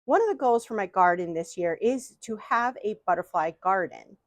One of the goals for my garden this year is to have a butterfly garden.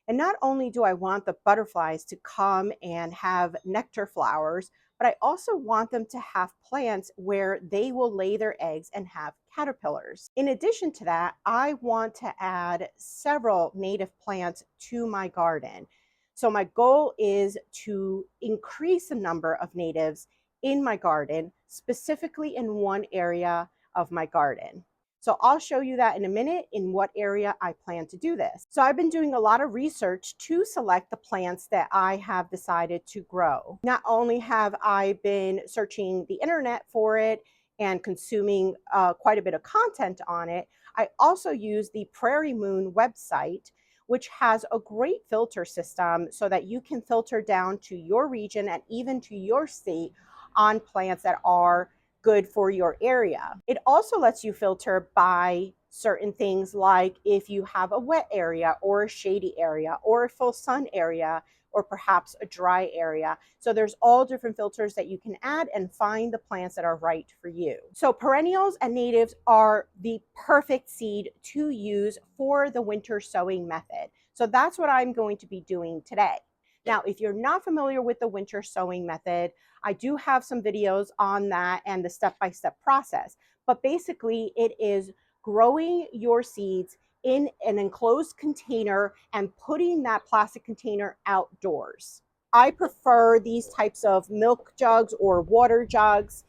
And not only do I want the butterflies to come and have nectar flowers, but I also want them to have plants where they will lay their eggs and have caterpillars. In addition to that, I want to add several native plants to my garden. So my goal is to increase the number of natives in my garden, specifically in one area of my garden. So I'll show you that in a minute in what area I plan to do this. So I've been doing a lot of research to select the plants that I have decided to grow. Not only have I been searching the internet for it and consuming quite a bit of content on it, I also use the Prairie Moon website, which has a great filter system so that you can filter down to your region and even to your state on plants that are good for your area. It also lets you filter by certain things, like if you have a wet area or a shady area or a full sun area or perhaps a dry area. So there's all different filters that you can add and find the plants that are right for you. So perennials and natives are the perfect seed to use for the winter sowing method. So that's what I'm going to be doing today. Now, if you're not familiar with the winter sowing method, I do have some videos on that and the step-by-step process. But basically, it is growing your seeds in an enclosed container and putting that plastic container outdoors. I prefer these types of milk jugs or water jugs.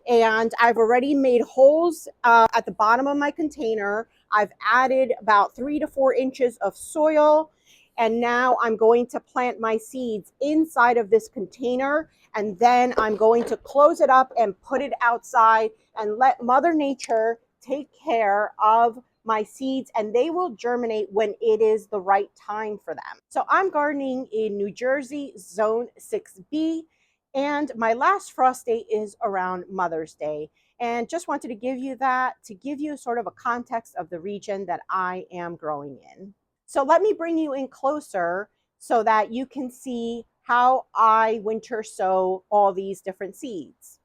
And I've already made holes at the bottom of my container. I've added about 3 to 4 inches of soil. And now I'm going to plant my seeds inside of this container. And then I'm going to close it up and put it outside and let Mother Nature take care of my seeds, and they will germinate when it is the right time for them. So I'm gardening in New Jersey, Zone 6B. And my last frost date is around Mother's Day. And just wanted to give you that to give you sort of a context of the region that I am growing in. So let me bring you in closer so that you can see how I winter sow all these different seeds.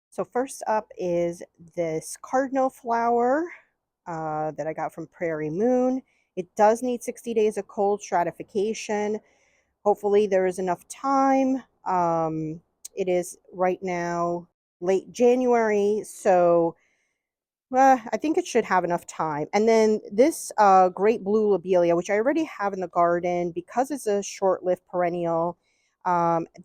So first up is this cardinal flower that I got from Prairie Moon. It does need 60 days of cold stratification. Hopefully there is enough time. It is right now late January, so I think it should have enough time. And then this great blue lobelia, which I already have in the garden, because it's a short-lived perennial.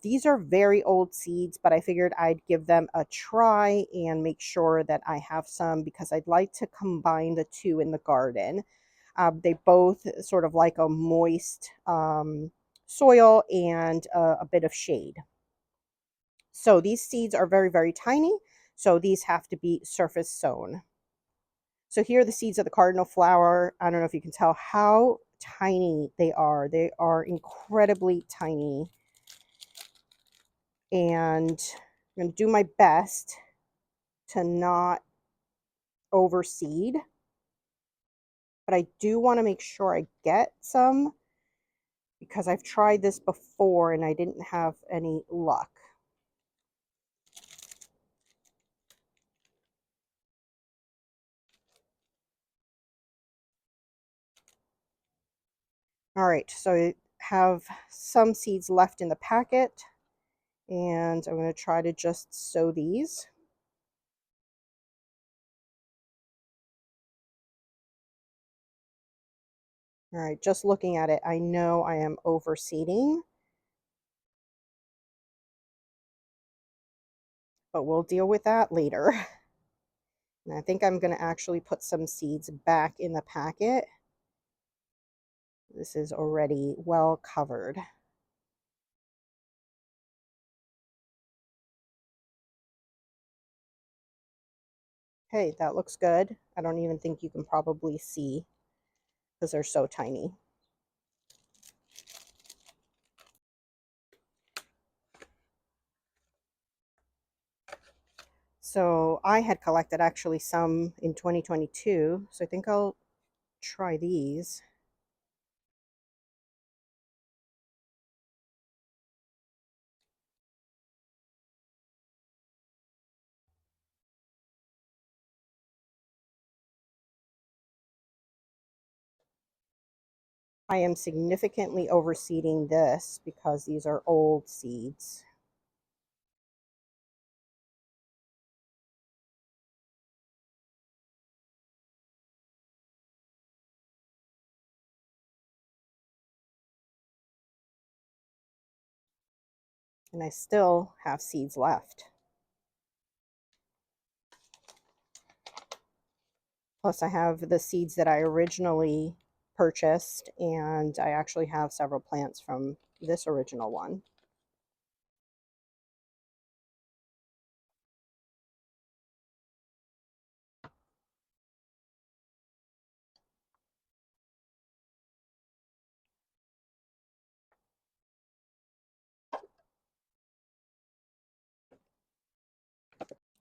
These are very old seeds, but I figured I'd give them a try and make sure that I have some, because I'd like to combine the two in the garden. They both sort of like a moist soil and a bit of shade. So these seeds are very, very tiny. So these have to be surface sown. So here are the seeds of the cardinal flower. I don't know if you can tell how tiny they are. They are incredibly tiny. And I'm going to do my best to not overseed. But I do want to make sure I get some, because I've tried this before and I didn't have any luck. All right, so I have some seeds left in the packet, and I'm going to try to just sow these. All right, just looking at it, I know I am overseeding, but we'll deal with that later. And I think I'm going to actually put some seeds back in the packet. This is already well covered. Hey, that looks good. I don't even think you can probably see because they're so tiny. So I had collected actually some in 2022, so I think I'll try these. I am significantly overseeding this because these are old seeds. And I still have seeds left. Plus, I have the seeds that I originally purchased, and I actually have several plants from this original one.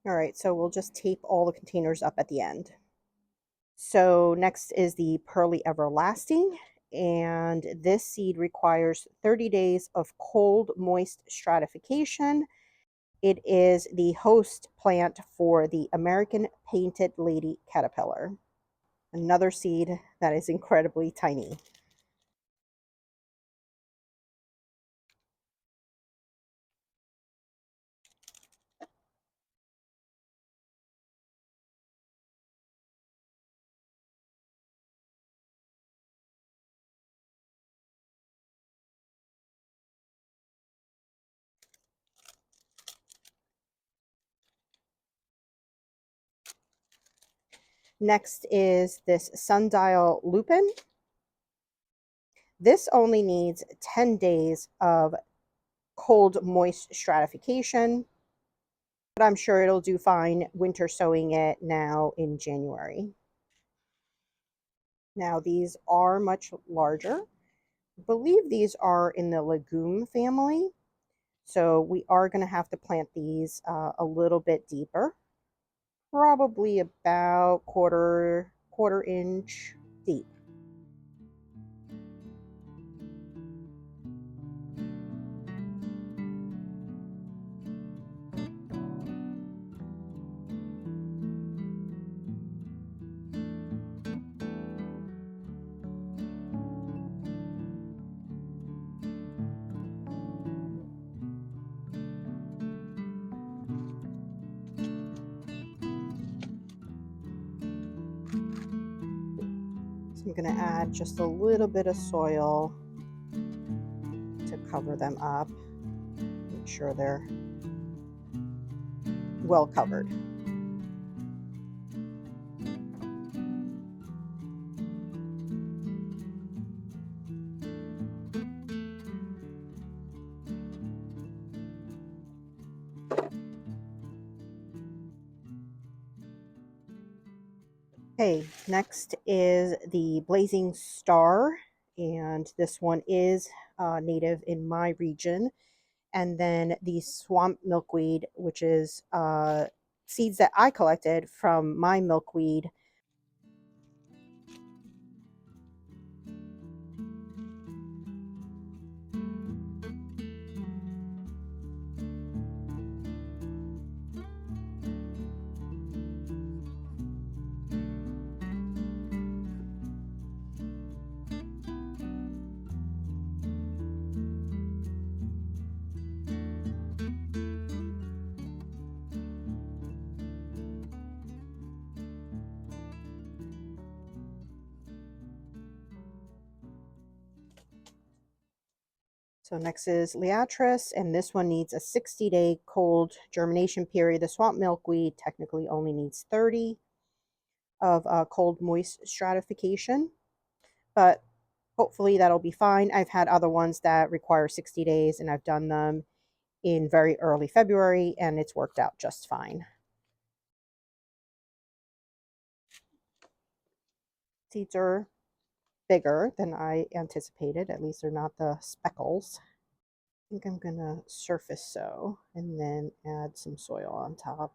All right, so we'll just tape all the containers up at the end. So next is the Pearly Everlasting, and this seed requires 30 days of cold, moist stratification. It is the host plant for the American Painted Lady Caterpillar, another seed that is incredibly tiny. Next is this Sundial Lupin. This only needs 10 days of cold, moist stratification, but I'm sure it'll do fine winter sowing it now in January. Now, these are much larger. I believe these are in the legume family, so we are going to have to plant these a little bit deeper, probably about quarter inch deep. So I'm going to add just a little bit of soil to cover them up. Make sure they're well covered. Okay, next is the Blazing Star, and this one is native in my region. And then the swamp milkweed, which is seeds that I collected from my milkweed. So next is Liatris, and this one needs a 60-day cold germination period. The swamp milkweed technically only needs 30 of cold moist stratification, but hopefully that'll be fine. I've had other ones that require 60 days, and I've done them in very early February, and it's worked out just fine. Seeds are bigger than I anticipated. At least they're not the speckles. I think I'm going to surface sow and then add some soil on top.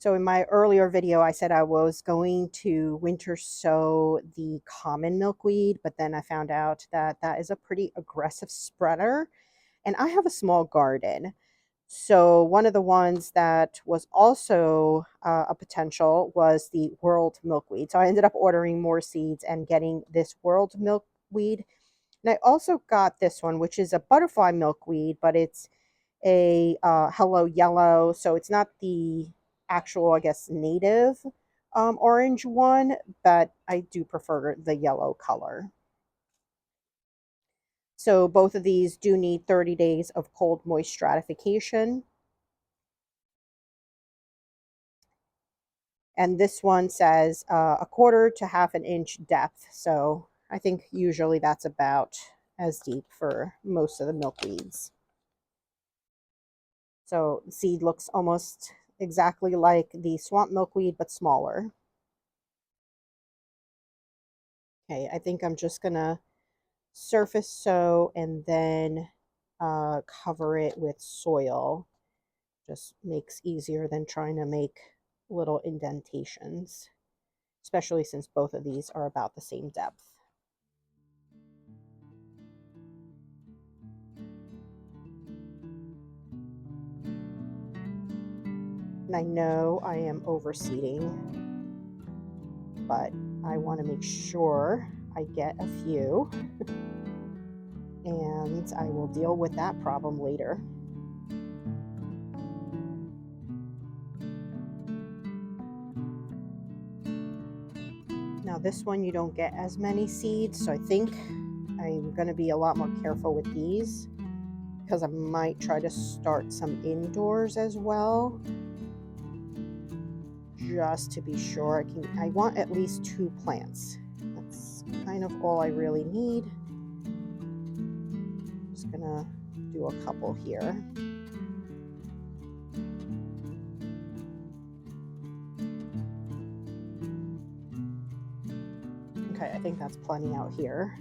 So in my earlier video, I said I was going to winter sow the common milkweed, but then I found out that that is a pretty aggressive spreader, and I have a small garden. So one of the ones that was also a potential was the world milkweed. So I ended up ordering more seeds and getting this world milkweed. And I also got this one, which is a butterfly milkweed, but it's a hello yellow. So it's not the actual, I guess, native orange one, but I do prefer the yellow color. So both of these do need 30 days of cold moist stratification. And this one says a quarter to half an inch depth. So I think usually that's about as deep for most of the milkweeds. So the seed looks almost exactly like the swamp milkweed, but smaller. Okay, I think I'm just gonna surface sow and then cover it with soil. Just makes easier than trying to make little indentations, especially since both of these are about the same depth. And I know I am overseeding, but I want to make sure I get a few, and I will deal with that problem later. Now this one you don't get as many seeds, so I think I'm going to be a lot more careful with these because I might try to start some indoors as well, just to be sure. I want at least 2 plants. That's kind of all I really need. Just gonna do a couple here. Okay, I think that's plenty out here.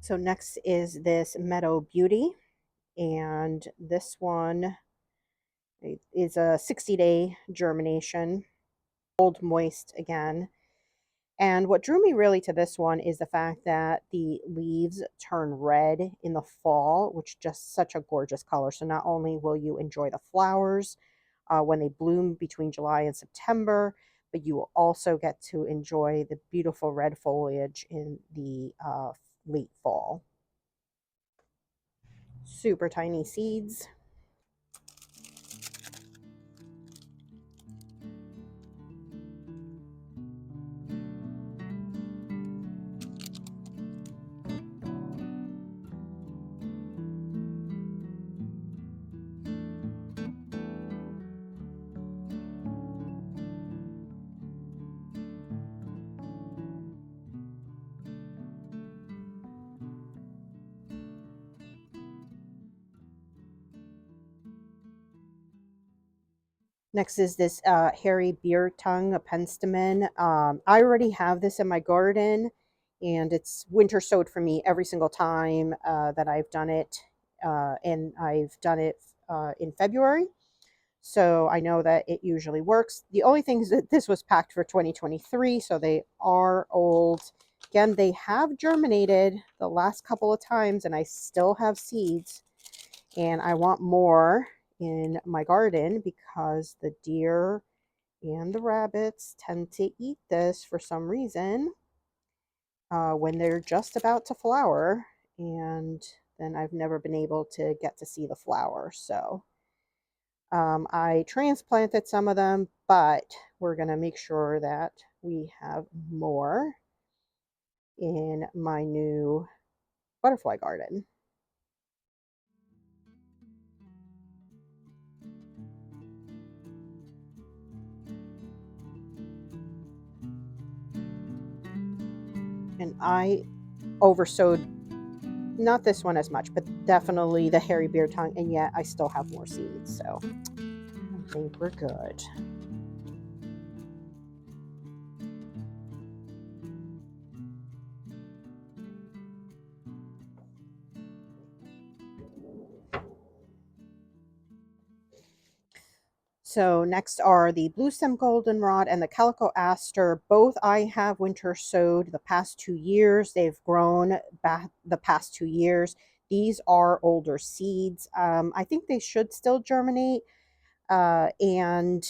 So next is this Meadow Beauty, and this one is a 60-day germination, cold moist again. And what drew me really to this one is the fact that the leaves turn red in the fall, which is just such a gorgeous color. So not only will you enjoy the flowers when they bloom between July and September, but you will also get to enjoy the beautiful red foliage in the late fall. Super tiny seeds. Next is this hairy beer tongue, a penstemon. I already have this in my garden, and it's winter sowed for me every single time that I've done it, and I've done it in February. So I know that it usually works. The only thing is that this was packed for 2023, so they are old. Again, they have germinated the last couple of times, and I still have seeds, and I want more in my garden because the deer and the rabbits tend to eat this for some reason when they're just about to flower, and then I've never been able to get to see the flower. So I transplanted some of them, but we're going to make sure that we have more in my new butterfly garden. And I oversowed, not this one as much, but definitely the hairy beer tongue, and yet I still have more seeds, so I think we're good. So next are the blue stem goldenrod and the calico aster. Both I have winter sowed the past 2 years. They've grown back the past 2 years. These are older seeds. I think they should still germinate. And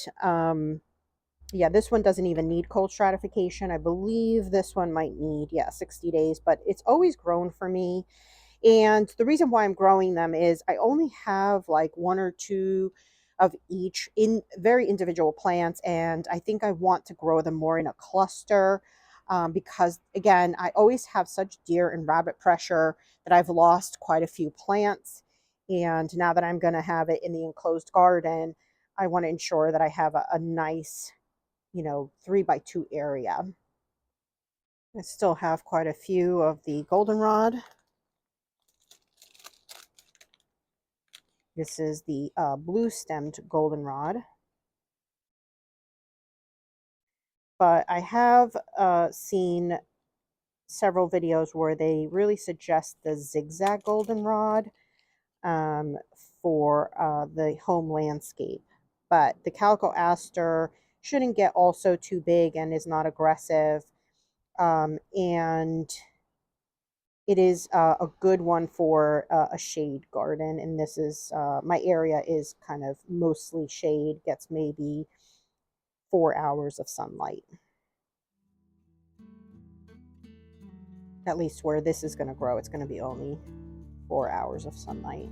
yeah, this one doesn't even need cold stratification. I believe this one might need, yeah, 60 days, but it's always grown for me. And the reason why I'm growing them is I only have like one or two of each in very individual plants. And I think I want to grow them more in a cluster because, again, I always have such deer and rabbit pressure that I've lost quite a few plants. And now that I'm going to have it in the enclosed garden, I want to ensure that I have a nice, 3x2 area. I still have quite a few of the goldenrod. This is the blue-stemmed goldenrod. But I have seen several videos where they really suggest the zigzag goldenrod for the home landscape. But the calico aster shouldn't get also too big and is not aggressive. And it is a good one for a shade garden. And this is, my area is kind of mostly shade, gets maybe 4 hours of sunlight. At least where this is going to grow, it's going to be only 4 hours of sunlight.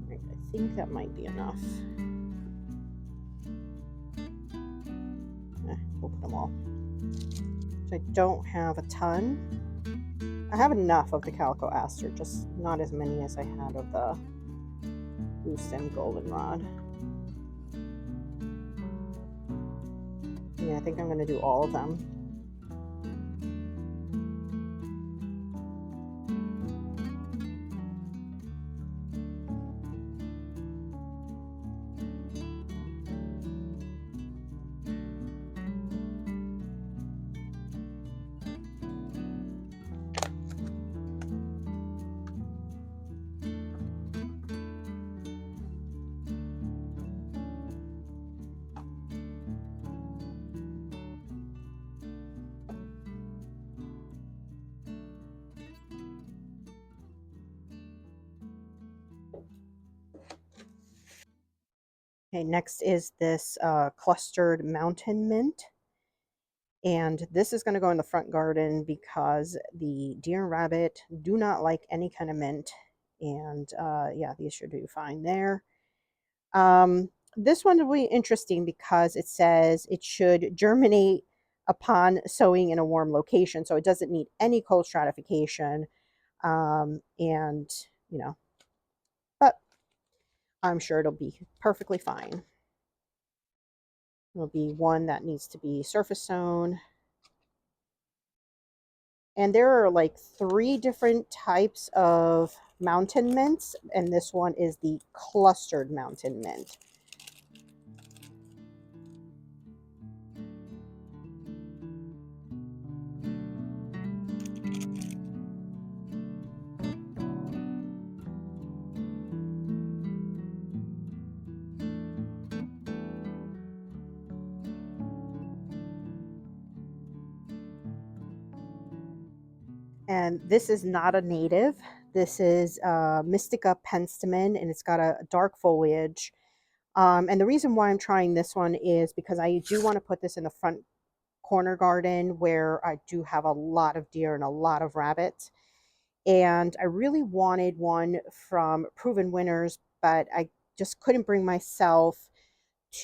Right, I think that might be enough. We'll put them all. So I don't have a ton. I have enough of the calico aster, just not as many as I had of the blue stem goldenrod. Yeah, I think I'm going to do all of them. Okay, next is this clustered mountain mint. And this is going to go in the front garden because the deer and rabbit do not like any kind of mint. And yeah, these should do fine there. This one will be interesting because it says it should germinate upon sowing in a warm location. So it doesn't need any cold stratification. And, but I'm sure it'll be perfectly fine. It'll be one that needs to be surface sown. And there are like 3 different types of mountain mints, and this one is the clustered mountain mint. And this is not a native. This is Mystica penstemon, and it's got a dark foliage. And the reason why I'm trying this one is because I do want to put this in the front corner garden where I do have a lot of deer and a lot of rabbits. And I really wanted one from Proven Winners, but I just couldn't bring myself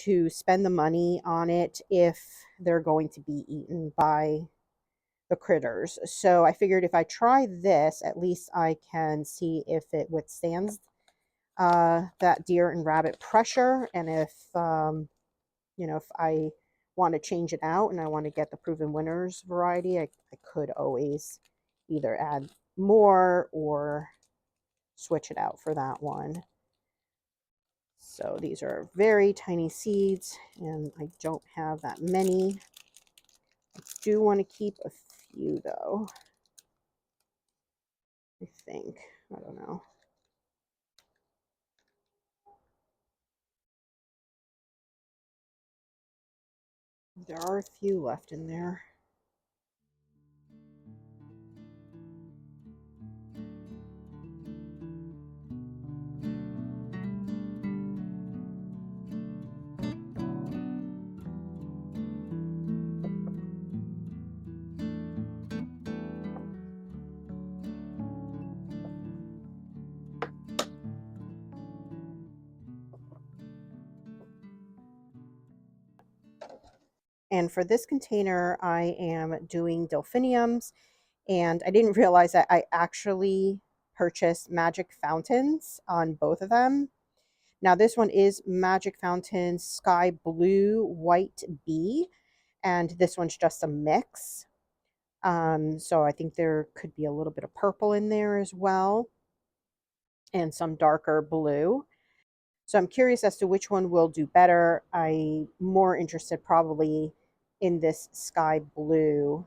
to spend the money on it if they're going to be eaten by the critters. So I figured if I try this, at least I can see if it withstands that deer and rabbit pressure, and if if I want to change it out and I want to get the Proven Winners variety, I could always either add more or switch it out for that one. So these are very tiny seeds, and I don't have that many. I do want to keep a few, though. I think. I don't know. There are a few left in there. And for this container, I am doing delphiniums, and I didn't realize that I actually purchased magic fountains on both of them. Now this one is Magic Fountain Sky Blue White Bee, and this one's just a mix. So I think there could be a little bit of purple in there as well, and some darker blue. So I'm curious as to which one will do better. I'm more interested probably in this sky blue.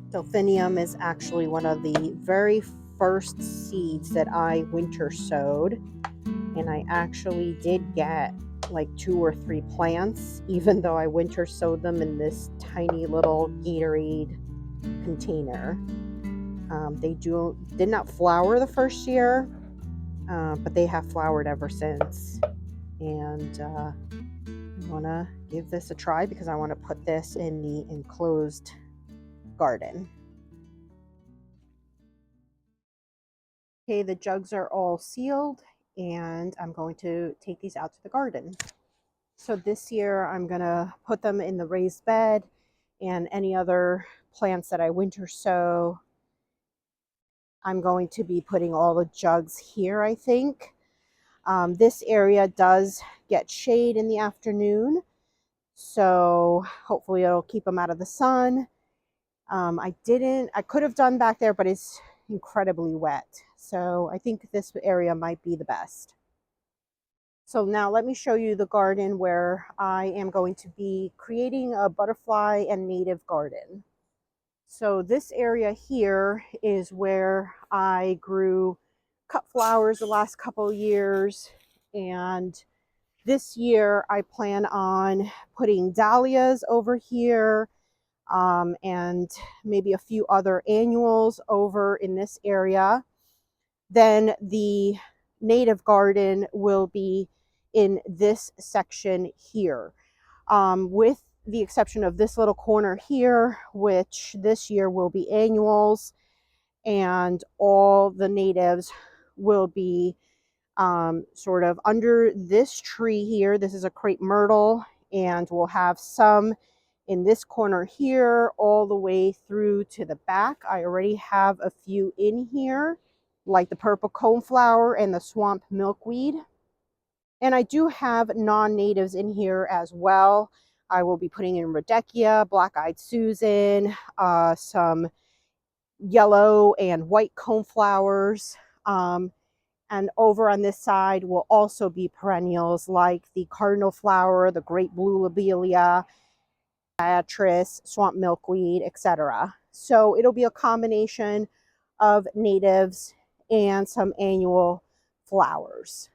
Delphinium is actually one of the very first seeds that I winter sowed, and I actually did get like 2 or 3 plants, even though I winter sowed them in this tiny little Gatorade container. They did not flower the first year, but they have flowered ever since. And I want to give this a try because I want to put this in the enclosed garden. Okay, the jugs are all sealed, and I'm going to take these out to the garden. So this year I'm going to put them in the raised bed, and any other plants that I winter sow, I'm going to be putting all the jugs here, I think. This area does get shade in the afternoon, so hopefully it'll keep them out of the sun. I could have done back there, but it's incredibly wet. So I think this area might be the best. So now let me show you the garden where I am going to be creating a butterfly and native garden. So this area here is where I grew cut flowers the last couple of years, and this year I plan on putting dahlias over here, and maybe a few other annuals over in this area. Then the native garden will be in this section here, with the exception of this little corner here, which this year will be annuals, and all the natives will be sort of under this tree here. This is a crepe myrtle, and we'll have some in this corner here all the way through to the back. I already have a few in here, like the purple coneflower and the swamp milkweed. And I do have non-natives in here as well. I will be putting in Rudbeckia, Black-Eyed Susan, some yellow and white coneflowers. And over on this side will also be perennials like the cardinal flower, the great blue lobelia, Beatrice, swamp milkweed, etc. So it'll be a combination of natives and some annual flowers.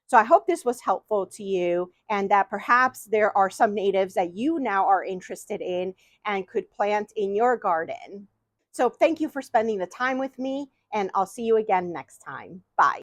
So I hope this was helpful to you and that perhaps there are some natives that you now are interested in and could plant in your garden. So thank you for spending the time with me, and I'll see you again next time. Bye.